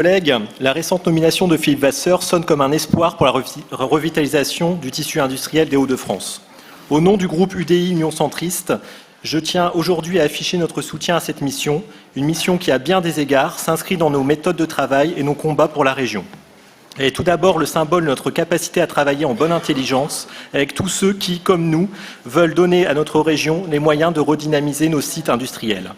Collègues, la récente nomination de Philippe Vasseur sonne comme un espoir pour la revitalisation du tissu industriel des Hauts-de-France. Au nom du groupe UDI Union Centriste, je tiens aujourd'hui à afficher notre soutien à cette mission, une mission qui, à bien des égards, s'inscrit dans nos méthodes de travail et nos combats pour la région. Elle est tout d'abord le symbole de notre capacité à travailler en bonne intelligence avec tous ceux qui, comme nous, veulent donner à notre région les moyens de redynamiser nos sites industriels.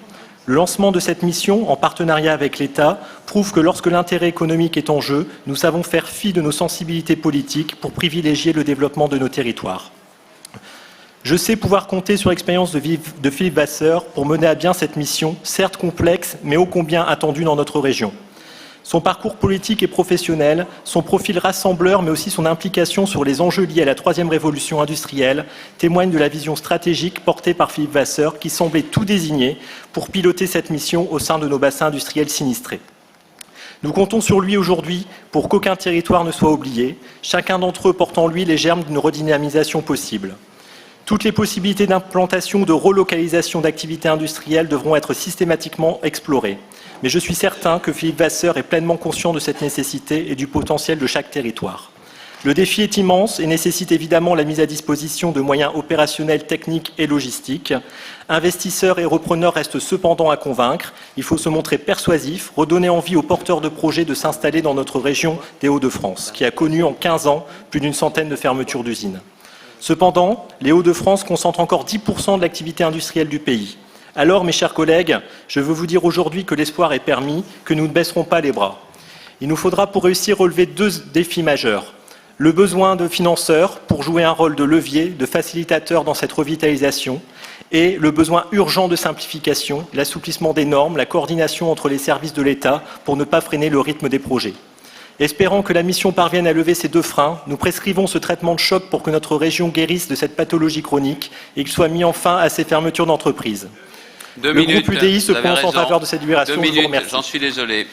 Le lancement de cette mission, en partenariat avec l'État, prouve que lorsque l'intérêt économique est en jeu, nous savons faire fi de nos sensibilités politiques pour privilégier le développement de nos territoires. Je sais pouvoir compter sur l'expérience de Philippe Vasseur pour mener à bien cette mission, certes complexe, mais ô combien attendue dans notre région. Son parcours politique et professionnel, son profil rassembleur, mais aussi son implication sur les enjeux liés à la troisième révolution industrielle, témoignent de la vision stratégique portée par Philippe Vasseur, qui semblait tout désigné pour piloter cette mission au sein de nos bassins industriels sinistrés. Nous comptons sur lui aujourd'hui pour qu'aucun territoire ne soit oublié, chacun d'entre eux portant en lui les germes d'une redynamisation possible. Toutes les possibilités d'implantation ou de relocalisation d'activités industrielles devront être systématiquement explorées. Mais je suis certain que Philippe Vasseur est pleinement conscient de cette nécessité et du potentiel de chaque territoire. Le défi est immense et nécessite évidemment la mise à disposition de moyens opérationnels, techniques et logistiques. Investisseurs et repreneurs restent cependant à convaincre. Il faut se montrer persuasif, redonner envie aux porteurs de projets de s'installer dans notre région des Hauts-de-France, qui a connu en 15 ans plus d'une centaine de fermetures d'usines. Cependant, les Hauts-de-France concentrent encore 10% de l'activité industrielle du pays. Alors, mes chers collègues, je veux vous dire aujourd'hui que l'espoir est permis, que nous ne baisserons pas les bras. Il nous faudra pour réussir relever deux défis majeurs. Le besoin de financeurs pour jouer un rôle de levier, de facilitateur dans cette revitalisation, et le besoin urgent de simplification, l'assouplissement des normes, la coordination entre les services de l'État pour ne pas freiner le rythme des projets. Espérant que la mission parvienne à lever ces deux freins, nous prescrivons ce traitement de choc pour que notre région guérisse de cette pathologie chronique et qu'il soit mis enfin à ces fermetures d'entreprises. Le groupe UDI se prononce en faveur de cette libération. Je vous remercie. J'en suis désolé.